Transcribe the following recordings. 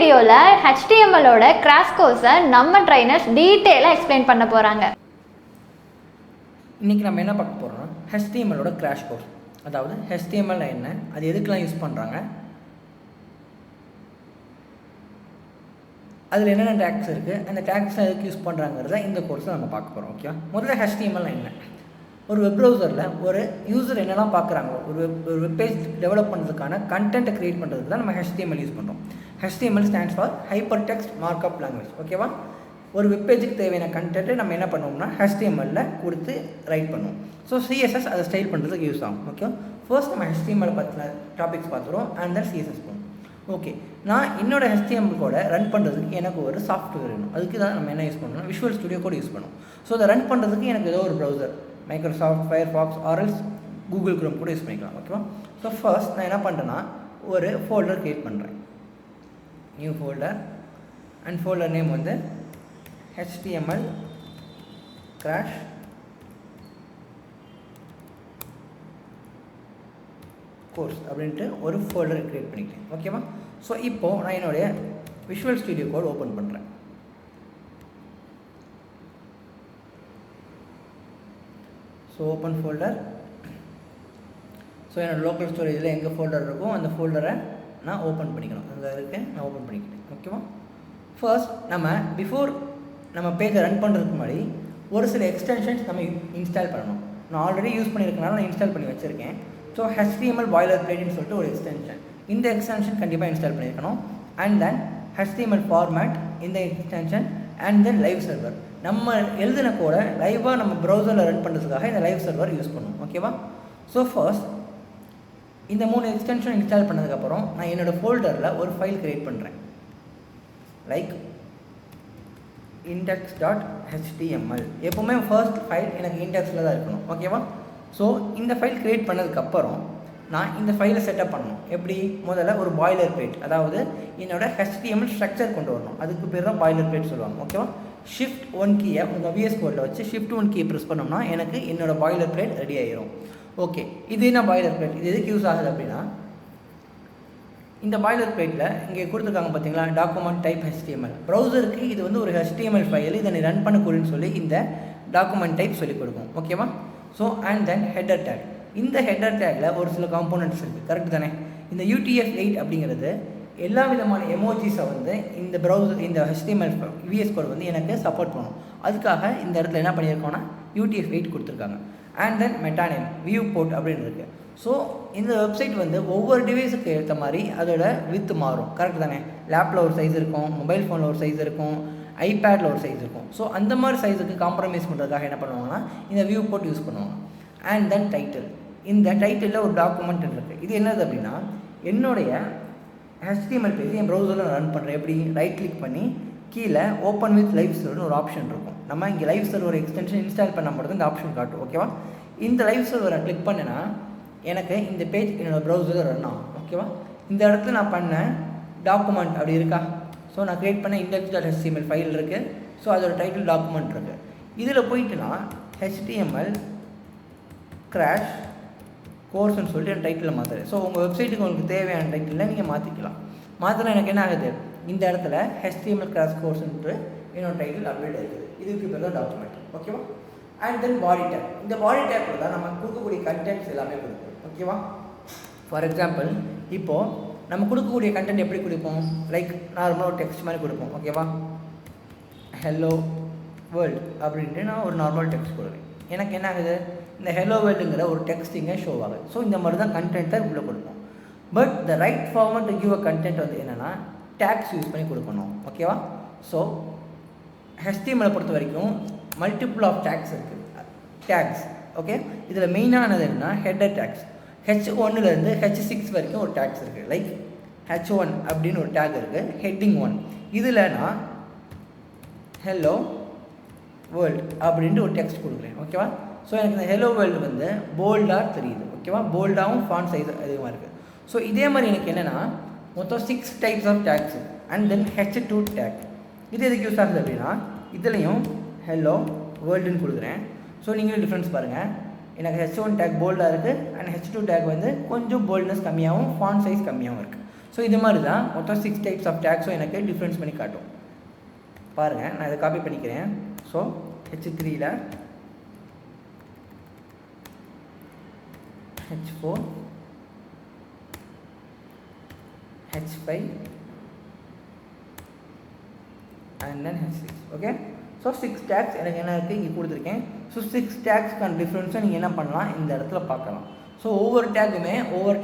வீடியோவில் HTMLோட கிராஷ் கோர்ஸை நம்ம ட்ரைனர்ஸ் டீட்டெயிலாக எக்ஸ்பிளைன் பண்ண போகிறாங்க. இன்றைக்கி நம்ம என்ன பார்க்க போகிறோம்னா HTMLோட கிராஷ் கோர்ஸ். அதாவது HTML என்ன, அது எதுக்கெலாம் யூஸ் பண்ணுறாங்க, அதில் என்னென்ன டேக்ஸ் இருக்குது, அந்த டேக்ஸ் எதுக்கு யூஸ் பண்ணுறாங்கிறத இந்த கோர்ஸை நம்ம பார்க்க போகிறோம். ஓகேவா? முதல்ல HTML என்ன, ஒரு வெப் ப்ரௌசரில் ஒரு யூசர் என்னெல்லாம் பார்க்குறாங்களோ, ஒரு வெப்பேஜ் டெவலப் பண்ணுறதுக்கான கண்டென்ட்டை க்ரியேட் பண்ணுறதுக்கு தான் நம்ம HTML யூஸ் பண்ணுறோம். HTML stands for hyper text markup language. ஓகேவா? ஒரு வெப்பேஜுக்கு தேவையான கண்டென்ட்டை நம்ம என்ன பண்ணுவோம்னா HTML கொடுத்து ரைட் பண்ணுவோம். ஸோ CSS அதை ஸ்டைல் பண்ணுறதுக்கு யூஸ் ஆகும். ஓகே, ஃபர்ஸ்ட் நம்ம HTML பற்றின டாபிக்ஸ் பார்த்துருவோம் அண்ட் தென் CSS போகணும். ஓகே, நான் என்னோடய HTML கோடை ரன் பண்ணுறதுக்கு எனக்கு ஒரு சாஃப்ட்வேர் வேணும். அதுக்கு தான் நம்ம என்ன யூஸ் பண்ணணும், விஷுவல் ஸ்டுடியோ கோட் யூஸ் பண்ணுவோம். ஸோ அதை ரன் பண்ணுறதுக்கு எனக்கு ஏதோ ஒரு browser, Microsoft, Firefox or else Google Chrome கூட யூஸ் பண்ணிக்கலாம். ஓகேவா? ஸோ ஃபர்ஸ்ட் நான் என்ன பண்ணுறேன்னா ஒரு ஃபோல்டர் க்ரியேட் பண்ணுறேன், new folder, and folder name வந்து HTML கிராஷ் கோர்ஸ் அப்படின்ட்டு ஒரு ஃபோல்டர் க்ரியேட் பண்ணிக்கிறேன். ஓகேவா? ஸோ இப்போது நான் என்னுடைய விஷுவல் ஸ்டுடியோ கோட் ஓப்பன் பண்ணுறேன். So open folder. ஸோ என்னோடய லோக்கல் ஸ்டோரேஜில் எங்கே ஃபோல்டர் இருக்கோ அந்த ஃபோல்டரை நான் ஓப்பன் பண்ணிக்கணும். அங்கே இருக்கு, நான் ஓப்பன் பண்ணிக்கிறேன். ஓகேவா? ஃபர்ஸ்ட் நம்ம பேஜை ரன் பண்ணுறதுக்கு முன்னாடி ஒரு சில எக்ஸ்டென்ஷன்ஸ் நம்ம இன்ஸ்டால் பண்ணணும். நான் ஆல்ரெடி யூஸ் பண்ணியிருக்கனால நான் இன்ஸ்டால் பண்ணி வச்சுருக்கேன். ஸோ HTML பாய்லர் பிளேட்னு சொல்லிட்டு ஒரு எக்ஸ்டென்ஷன், இந்த எக்ஸ்டென்ஷன் கண்டிப்பாக இன்ஸ்டால் பண்ணியிருக்கணும். அண்ட் தென் HTML ஃபார்மேட், இந்த extension, and then live server. நம்ம எழுதின கூட லைவாக நம்ம ப்ரௌசரில் ரன் பண்ணுறதுக்காக இந்த லைவ் சர்வர் யூஸ் பண்ணுவோம். ஓகேவா? ஸோ ஃபர்ஸ்ட் இந்த 3 எக்ஸ்டென்ஷன் இன்ஸ்டால் பண்ணதுக்கப்புறம் நான் என்னோடய ஃபோல்டரில் ஒரு ஃபைல் க்ரியேட் பண்ணுறேன், லைக் index.html. எப்போவுமே ஃபர்ஸ்ட் ஃபைல் எனக்கு இண்டெக்ஸில் தான் இருக்கணும். ஓகேவா? ஸோ இந்த ஃபைல் க்ரியேட் பண்ணதுக்கப்புறம் நான் இந்த ஃபைலை செட்டப் பண்ணணும். எப்படி? முதல்ல ஒரு பாய்லர் பிளேட், அதாவது என்னோடய HTML ஸ்ட்ரக்சர் கொண்டு வரணும். அதுக்கு பேர் தான் பாய்லர் பிளேட் சொல்லுவாங்க. ஓகேவா? ஷிஃப்ட் 1 கீயை உங்கள் VS கோடில் வச்சு ஷிஃப்ட் 1 கீயை ப்ரெஸ் பண்ணோம்னா எனக்கு என்னோடய பாய்லர் பிளேட் ரெடி ஆகிரும். ஓகே, இது என்ன பாய்லர் பிளேட், இது எதுக்கு யூஸ் ஆகுது அப்படின்னா, இந்த பாய்லர் பிளேட்டில் இங்கே கொடுத்துருக்காங்க பார்த்தீங்களா, டாக்குமெண்ட் டைப் HTML. ப்ரௌசருக்கு இது வந்து ஒரு HTML ஃபைல், இதை நீ ரன் பண்ணக்கூடாதுன்னு சொல்லி இந்த டாக்குமெண்ட் டைப் சொல்லிக் கொடுக்கும். ஓகேவா? So and then header take. இந்த ஹெட்டர் டேக்கில் ஒரு சில காம்போனன்ட்ஸ் இருக்குது, கரெக்ட் தானே? இந்த UTF-8 அப்படிங்கிறது எல்லா விதமான எமோஜிஸை வந்து இந்த ப்ரௌசர், இந்த HTML VS கோட் வந்து எனக்கு சப்போர்ட் பண்ணும். அதுக்காக இந்த இடத்துல என்ன பண்ணியிருக்கோன்னா UTF-8 கொடுத்துருக்காங்க. அண்ட் தென் மெட்டானேம், வியூ போர்ட் அப்படின்னு இருக்குது. ஸோ இந்த வெப்சைட் வந்து ஒவ்வொரு டிவைஸுக்கு ஏற்ற மாதிரி அதோட வித்து மாறும், கரெக்ட் தானே? லேப்பில் ஒரு சைஸ் இருக்கும், மொபைல் ஃபோனில் ஒரு சைஸ் இருக்கும், ஐபேடில் ஒரு சைஸ் இருக்கும். ஸோ அந்த மாதிரி சைஸுக்கு காம்ப்ரமைஸ் பண்ணுறதுக்காக என்ன பண்ணுவாங்கன்னா இந்த வியூ போர்ட் யூஸ் பண்ணுவாங்க. அண்ட் தென் டைட்டில், இந்த டைட்டிலில் ஒரு டாக்குமெண்ட் இருக்குது. இது என்னது அப்படின்னா, என்னுடைய HTML பேஜ் என் ப்ரௌசரில் ரன் பண்ணுறேன். எப்படி? ரைட் கிளிக் பண்ணி கீழே ஓப்பன் வித் லைவ் சர்வர்னு ஒரு ஆப்ஷன் இருக்கும். நம்ம இங்கே லைவ் சர்வர் எக்ஸ்டென்ஷன் இன்ஸ்டால் பண்ண மட்டும் இந்த ஆப்ஷன் காட்டும். ஓகேவா? இந்த லைவ் சர்வரை கிளிக் பண்ணேன்னா எனக்கு இந்த பேஜ் என்னோடய ப்ரௌசரில் ரன் ஆகும். ஓகேவா? இந்த இடத்துல நான் பண்ண டாக்குமெண்ட் அப்படி இருக்கா? ஸோ நான் க்ரியேட் பண்ண index.html ஃபைல் இருக்குது. ஸோ அதோட டைட்டில் டாக்குமெண்ட் இருக்குது. இதில் போயிட்டு நான் HTML கிராஷ் கோர்ஸ்ன்னு சொல்லிட்டு என் டைட்டில் மாற்றுறேன். ஸோ உங்கள் வெப்சைட்டுக்கு உங்களுக்கு தேவையான டைட்டிலில் நீங்கள் மாற்றிக்கலாம். மாற்றினா எனக்கு என்ன ஆகுது, இந்த இடத்துல HTML கிராஷ் கோர்ஸ்ன்ட்டு என்னோடய டைட்டில் அப்டேட் ஆகிடுது. இதுக்கு பேர் தான் டாக்குமெண்ட். ஓகேவா? And then body take. இந்த பாடி டேக்கில் தான் நம்ம கொடுக்கக்கூடிய கண்டென்ட்ஸ் எல்லாமே கொடுப்போம். ஓகேவா? ஃபார் எக்ஸாம்பிள், இப்போது நம்ம கொடுக்கக்கூடிய கண்டென்ட் எப்படி கொடுப்போம், லைக் நார்மலாக ஒரு டெக்ஸ்ட் மாதிரி கொடுப்போம். ஓகேவா? ஹலோ வேர்ல்டு அப்படின்ட்டு நான் ஒரு நார்மல் டெக்ஸ்ட் கொடுக்குறேன். எனக்கு என்ன ஆகுது, இந்த ஹலோ வேர்ல்டுங்கிற ஒரு டெக்ஸ்ட் இங்கே ஷோ ஆகுது. ஸோ இந்த மாதிரி தான் கண்டென்ட்டை உள்ளே கொடுப்போம். But the right format to give a content வந்து என்னென்னா டேக்ஸ் யூஸ் பண்ணி கொடுக்கணும். ஓகேவா? ஸோ HTML பொறுத்த வரைக்கும் மல்டிபிள் ஆஃப் டேக்ஸ் இருக்குது, டேக்ஸ். ஓகே, இதில் மெயினானது என்னன்னா ஹெட்டர் டேக்ஸ். H1லேருந்து H6 வரைக்கும் ஒரு டேக்ஸ் இருக்குது. லைக் H1 அப்படின்னு ஒரு டேக் இருக்குது, ஹெட்டிங் 1. இதில் நான் ஹலோ வேர்ல்டு அப்படின்ட்டு ஒரு டெக்ஸ்ட் கொடுக்குறேன். ஓகேவா? ஸோ எனக்கு இந்த ஹலோ வேர்ல்டு வந்து போல்டாக தெரியுது. ஓகேவா? போல்டாகவும் ஃபாண்ட் சைஸ் அதிகமாக இருக்குது. ஸோ இதே மாதிரி எனக்கு என்னென்னா மொத்தம் 6 types of tags. And then H2 tag. இது எதுக்கு யூஸ் ஆகுது அப்படின்னா, இதுலேயும் ஹலோ வேர்ல்டுன்னு கொடுக்குறேன். ஸோ நீங்களும் டிஃப்ரென்ஸ் பாருங்கள். எனக்கு H1 டேக் போல்டாக இருக்குது, அண்ட் H2 டேக் வந்து கொஞ்சம் போல்ட்னஸ் கம்மியாகவும் ஃபாண்ட் சைஸ் கம்மியாகவும் இருக்குது. ஸோ இது மாதிரி தான் மொத்தம் 6 டைப்ஸ் ஆஃப் டேக்ஸும் எனக்கு டிஃப்ரென்ஸ் பண்ணி காட்டும். பாருங்கள், நான் இதை காப்பி பண்ணிக்கிறேன். ஸோ H3ல் H4 H5 and then H6. Okay, so 6 tags எனக்கு என்ன இருக்குது இங்கே கொடுத்துருக்கேன். ஸோ 6 டேக்ஸ்க்கான டிஃப்ரென்ஸை நீங்கள் என்ன பண்ணலாம், இந்த இடத்துல பார்க்கலாம். ஸோ ஒவ்வொரு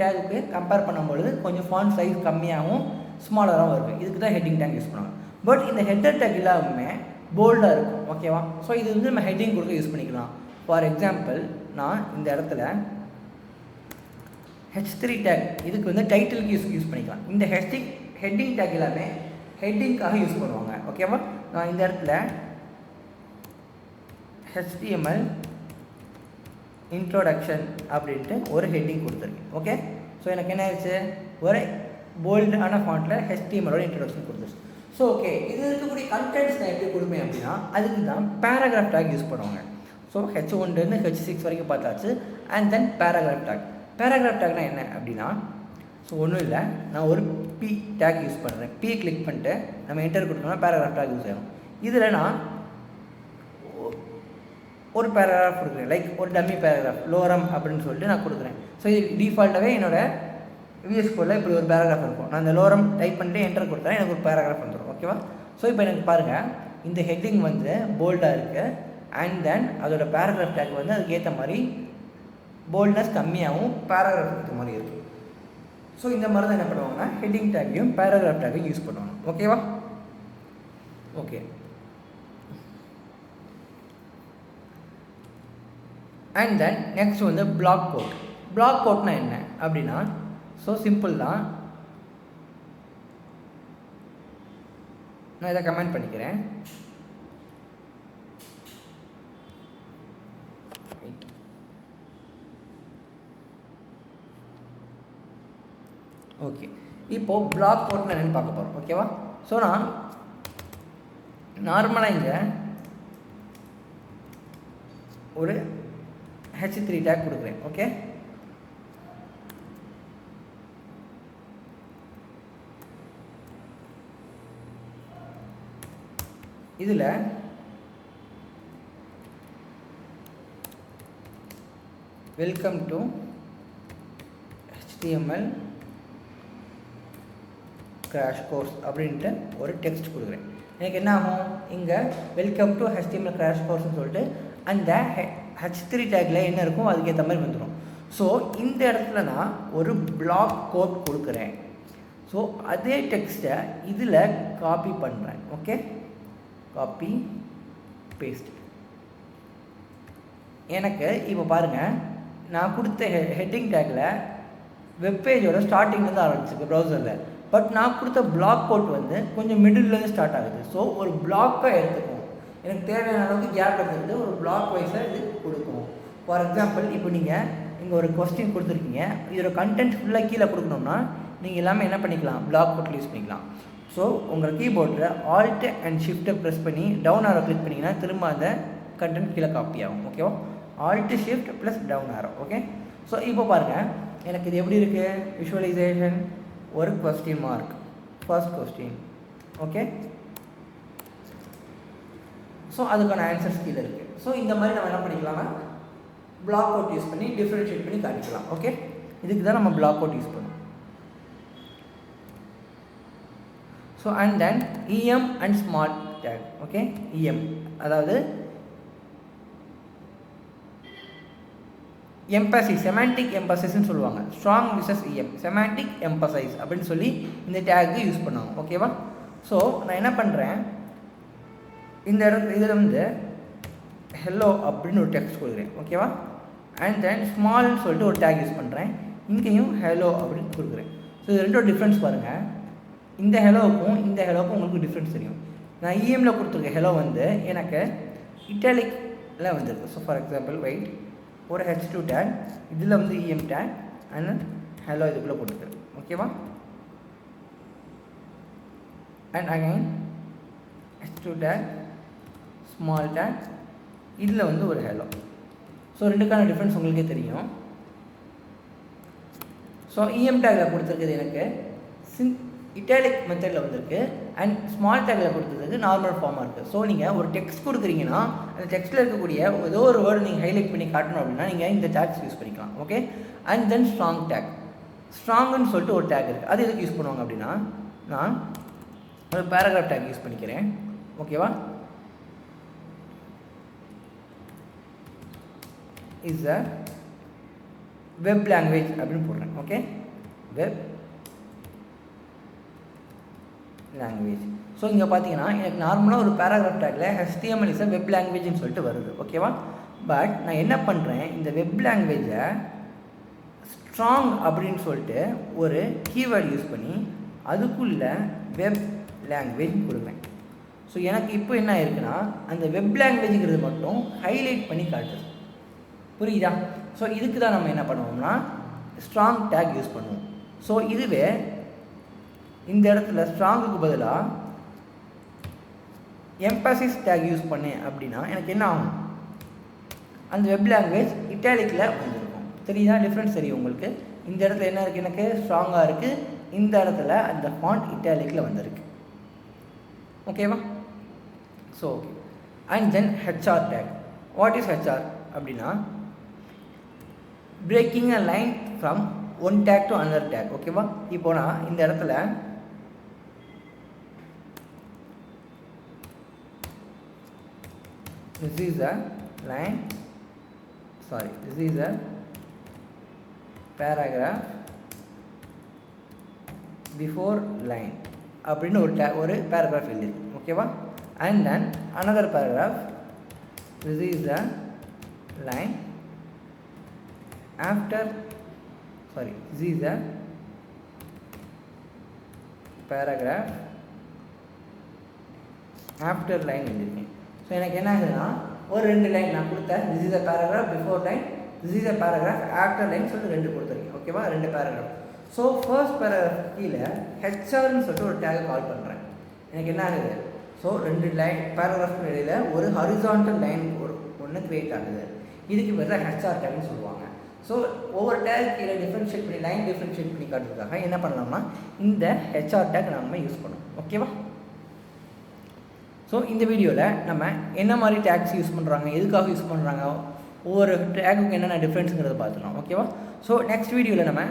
டேக்குக்கு கம்பேர் பண்ணும்பொழுது கொஞ்சம் ஃபாண்ட் சைஸ் கம்மியாகவும் ஸ்மாலராகவும் இருக்கும். இதுக்கு தான் ஹெட்டிங் டேக் யூஸ் பண்ணுவாங்க. பட் இந்த ஹெட்டர் டேக் எல்லாமே போல்டாக இருக்கும். ஓகேவா? ஸோ இது வந்து நம்ம ஹெட்டிங் கொடுக்க யூஸ் பண்ணிக்கலாம். ஃபார் எக்ஸாம்பிள், நான் இந்த இடத்துல H3 டேக் இதுக்கு வந்து டைட்டிலுக்கு யூஸ் பண்ணிக்கலாம். இந்த ஹெட்டிங் டேக் எல்லாமே ஹெட்டிங்காக யூஸ் பண்ணுவாங்க. ஓகேவா? நான் இந்த இடத்துல HTML இன்ட்ரோடக்ஷன் அப்படின்ட்டு ஒரு ஹெட்டிங் கொடுத்துருக்கேன். ஓகே, ஸோ எனக்கு என்ன ஆயிடுச்சு, ஒரு போல்டான ஃபாண்ட்டில் HTMLோட இன்ட்ரோடக்ஷன் கொடுத்துருச்சு. ஸோ ஓகே, இது இருக்கக்கூடிய கண்டென்ட்ஸ் நான் எப்படி கொடுப்பேன் அப்படின்னா, அதுக்கு தான் பேராகிராஃப் டேக் யூஸ் பண்ணுவாங்க. ஸோ H1 H6 வரைக்கும் பார்த்தாச்சு. And then paragraph tag. Paragraph டேக்னா என்ன அப்படின்னா, ஸோ ஒன்றும் இல்லை, நான் ஒரு P டேக் யூஸ் பண்ணுறேன். P கிளிக் பண்ணிட்டு நம்ம என்டர் கொடுத்தோம்னா பேராகிராஃப் டேக் யூஸ் ஆகும். இதில் நான் ஒரு பேராகிராஃப் கொடுக்குறேன், லைக் ஒரு டம்மி பேராகிராஃப் லோரம் அப்படின்னு சொல்லிட்டு நான் கொடுக்குறேன். ஸோ இது டிஃபால்ட்டாகவே என்னோடய விஎஸ் கோடில் இப்படி ஒரு பேராகிராஃப் இருக்கும். நான் அந்த லோரம் டைப் பண்ணிட்டு என்டர் கொடுத்தா எனக்கு ஒரு பேராகிராஃப் வந்துடும். ஓகேவா? ஸோ இப்போ எனக்கு பாருங்கள், இந்த ஹெட்டிங் வந்து போல்டாக இருக்குது. அண்ட் தென் அதோட பேராகிராஃப் டேக் வந்து அதுக்கு ஏற்ற மாதிரி போல்ட்னஸ் கம்மியாகவும் பேராகிராஃப் ஏற்ற மாதிரி இருக்குது. ஸோ இந்த மாதிரி தான் என்ன பண்ணுவாங்கன்னா ஹெட்டிங் டேக்கையும் பேராகிராஃப் டேக்கையும் யூஸ் பண்ணுவாங்க. ஓகேவா? ஓகே. அண்ட் தென் நெக்ஸ்ட் வந்து பிளாக் கோட். பிளாக் கோட்னா என்ன அப்படின்னா, ஸோ சிம்பிள் தான். நான் இதை கமெண்ட் பண்ணிக்கிறேன். ஓகே, இப்போது பிளாக் கோட்னா என்னென்னு பார்க்க போகிறோம். ஓகேவா? ஸோ நான் நார்மலாக இங்கே ஒரு H3 டேக் கொடுக்குறேன். ஓகே, இதில் welcome to HTML crash course அப்படின்ட்டு ஒரு டெக்ஸ்ட் கொடுக்குறேன். எனக்கு என்ன ஆகும், இங்கே வெல்கம் டு HTML கிராஷ் கோர்ஸ்னு சொல்லிட்டு அந்த H3 டேக்கில் என்ன இருக்கும் அதுக்கேற்ற மாதிரி வந்துடும். ஸோ இந்த இடத்துல நான் ஒரு பிளாக் கோட் கொடுக்குறேன். ஸோ அதே டெக்ஸ்ட்டை இதில் காப்பி பண்ணுறேன். Okay, copy paste. எனக்கு இப்போ பாருங்கள், நான் கொடுத்த ஹெட்டிங் டேக்கில் வெப்பேஜோட ஸ்டார்டிங்லேருந்து ஆரம்பிச்சிருக்கு ப்ரௌசரில். பட் நான் கொடுத்த பிளாக் கோட் வந்து கொஞ்சம் மிடில்லேருந்து ஸ்டார்ட் ஆகுது. ஸோ ஒரு பிளாக்காக எடுத்துக்கும், எனக்கு தேவையான அளவுக்கு கேப் எடுத்துக்கிட்டு ஒரு பிளாக் வைஸாக இது கொடுக்கும். ஃபார் எக்ஸாம்பிள், இப்போ நீங்கள் இங்கே ஒரு கொஸ்டின் கொடுத்துருக்கீங்க, இதோட கண்டென்ட் ஃபுல்லாக கீழே கொடுக்கணும்னா நீங்கள் எல்லாமே என்ன பண்ணிக்கலாம், பிளாக் கோட்டில் யூஸ் பண்ணிக்கலாம். ஸோ உங்கள் கீபோர்டில் ஆல்ட் அண்ட் ஷிஃப்ட்டை ப்ரெஸ் பண்ணி டவுன் ஆரோ கிளிக் பண்ணிங்கன்னா திரும்ப அந்த கண்டென்ட் கீழே காப்பி ஆகும். ஓகேவா? Alt shift plus down arrow. Okay, so இப்போ பாருங்கள், எனக்கு இது எப்படி இருக்குது, விஷுவலைசேஷன் ஒரு question mark, first question. Okay, so அதுக்கான ஆன்சர்ஸ் கீழே இருக்குது. ஸோ இந்த மாதிரி நம்ம என்ன பண்ணிக்கலாம்னா பிளாக் அவுட் யூஸ் பண்ணி டிஃப்ரென்ஷியேட் பண்ணி காட்டிக்கலாம். ஓகே, இதுக்கு தான் நம்ம பிளாக் அவுட் யூஸ் பண்ணுவோம். So and then EM and small tag. Okay, EM அதாவது எம்பசிஸ், செமாண்டிக் எம்பசிஸ்ன்னு சொல்லுவாங்க. Strong versus EM, semantic emphasize அப்படின்னு சொல்லி இந்த டேக்கு யூஸ் பண்ணுவாங்க. ஓகேவா? ஸோ நான் என்ன பண்ணுறேன், இந்த இதில் வந்து ஹெல்லோ அப்படின்னு ஒரு டெக்ஸ்ட் கொடுக்குறேன். ஓகேவா? அண்ட் தென் ஸ்மால்னு சொல்லிட்டு ஒரு டேக் யூஸ் பண்ணுறேன். இங்கேயும் ஹெலோ அப்படின்னு கொடுக்குறேன். ஸோ இது ரெண்டும் டிஃப்ரென்ஸ் பாருங்கள். இந்த ஹெலோவுக்கும் இந்த ஹெலோவுக்கும் உங்களுக்கு டிஃப்ரென்ஸ் தெரியும். நான் EMல கொடுத்துருக்க ஹெலோ வந்து எனக்கு இட்டாலிக்கில் வந்துருக்கு. ஸோ ஃபார் எக்ஸாம்பிள் வெயிட், ஒரு H2 டேக், இதில் வந்து EM டேக் அண்ட் ஹெலோ இதுக்குள்ளே போட்டுக்கிறேன். ஓகேவா? And again H2 take, small take, இதில் வந்து ஒரு ஹெலோ. ஸோ ரெண்டுக்கான டிஃப்ரென்ஸ் உங்களுக்கே தெரியும். ஸோ EM டேக்கில் கொடுத்துருக்குது எனக்கு இட்டாலிக் மெத்தடில் வந்திருக்கு அண்ட் ஸ்மால் டேக்கில் கொடுத்ததுக்கு நார்மல் ஃபார்மாக இருக்குது. ஸோ நீங்கள் ஒரு டெக்ஸ்ட் கொடுக்குறீங்கன்னா அந்த டெக்ஸ்ட்டில் இருக்கக்கூடிய ஏதோ ஒரு வேர்டு நீங்கள் ஹைலைட் பண்ணி காட்டணும் அப்படின்னா நீங்கள் இந்த டேக்ஸ் யூஸ் பண்ணிக்கலாம். Okay, and then strong tag. ஸ்ட்ராங்குன்னு சொல்லிட்டு ஒரு டேக் இருக்குது. அது எதுக்கு யூஸ் பண்ணுவாங்க அப்படின்னா நான் ஒரு பேராகிராஃப் டேக் யூஸ் பண்ணிக்கிறேன். ஓகேவா, இஸ் அ வெப் லாங்குவேஜ் அப்படின்னு போடுறேன். Okay, web language. ஸோ இங்கே பார்த்தீங்கன்னா எனக்கு நார்மலாக ஒரு பேராகிராஃப் டேக்கில் HTML இஸ் அ வெப் லாங்குவேஜ்னு சொல்லிட்டு வருது. ஓகேவா, பட் நான் என்ன பண்ணுறேன், இந்த வெப் லாங்குவேஜை ஸ்ட்ராங் அப்படின்னு சொல்லிட்டு ஒரு கீவேர்டு யூஸ் பண்ணி அதுக்குள்ளே வெப் லாங்குவேஜ் கொடுப்பேன். ஸோ எனக்கு இப்போ என்ன ஆயிருக்குன்னா அந்த வெப் லாங்குவேஜுங்கிறது மட்டும் ஹைலைட் பண்ணி காட்டுது. புரியுதா? ஸோ இதுக்கு தான் நம்ம என்ன பண்ணுவோம்னா ஸ்ட்ராங் டேக் யூஸ் பண்ணுவோம். ஸோ இதுவே இந்த இடத்துல ஸ்ட்ராங்குக்கு பதிலாக எம்பசிஸ் டேக் யூஸ் பண்ணேன் அப்படின்னா எனக்கு என்ன ஆகும், அந்த வெப் லாங்குவேஜ் இட்டாலிக்கில் வந்துருக்கும். தெரியுதா டிஃப்ரென்ஸ்? தெரியும் உங்களுக்கு? இந்த இடத்துல என்ன இருக்குது, எனக்கு ஸ்ட்ராங்காக இருக்குது. இந்த இடத்துல அந்த ஃபாண்ட் இட்டாலிக்கில் வந்திருக்கு. ஓகேவா? So okay, and then HR tag. What is HR அப்படின்னா breaking a line from one tag to another tag. ஓகேவா, இப்போ நான் இந்த இடத்துல this is a line, sorry, this is a paragraph before line அப்படின்னு ஒரு பேராகிராஃப் எழுதிருக்கு. ஓகேவா, and then another paragraph, this is a line after, sorry, this is a paragraph after line எழுதிருக்கேன். ஸோ எனக்கு என்ன ஆகுதுன்னா ஒரு 2 லைன் நான் கொடுத்தேன். This is a paragraph before line, this is a paragraph after line சொல்லிட்டு 2 கொடுத்துருக்கேன். ஓகேவா, 2 பேராகிராஃப். ஸோ ஃபர்ஸ்ட் பேராகிராஃப் கீழே ஹெச்ஆர்னு சொல்லிட்டு ஒரு டேக் கால் பண்ணுறேன். எனக்கு என்ன ஆகுது, ஸோ 2 லைன் பேராகிராஃப் இடையில் ஒரு ஹரிசான்டல் லைன் ஒன்று க்ரியேட் ஆகுது. இதுக்கு பேர் தான் ஹெச்ஆர் டேக்னு சொல்லுவாங்க. ஸோ ஒவ்வொரு டேக் கீழே டிஃப்ரென்ஷியேட் பண்ணி லைன் டிஃப்ரென்ஷியேட் பண்ணி காட்டுறதுக்காக என்ன பண்ணலாம்னா இந்த ஹெச்ஆர் டேக் நம்ம யூஸ் பண்ணோம். ஓகேவா, ஸோ இந்த வீடியோவில் நம்ம என்ன மாதிரி டேக்ஸ் யூஸ் பண்ணுறாங்க, எதுக்காக யூஸ் பண்ணுறாங்க, ஒவ்வொரு டேக்குக்கு என்னென்ன டிஃப்ரென்ஸுங்கிறத பார்த்துக்கலாம். ஓகேவா, ஸோ நெக்ஸ்ட் வீடியோவில் நம்ம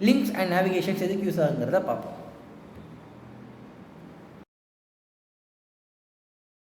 லிங்க்ஸ் அண்ட் நேவிகேஷன்ஸ் எதுக்கு யூஸ் ஆகுங்கிறத பார்ப்போம்.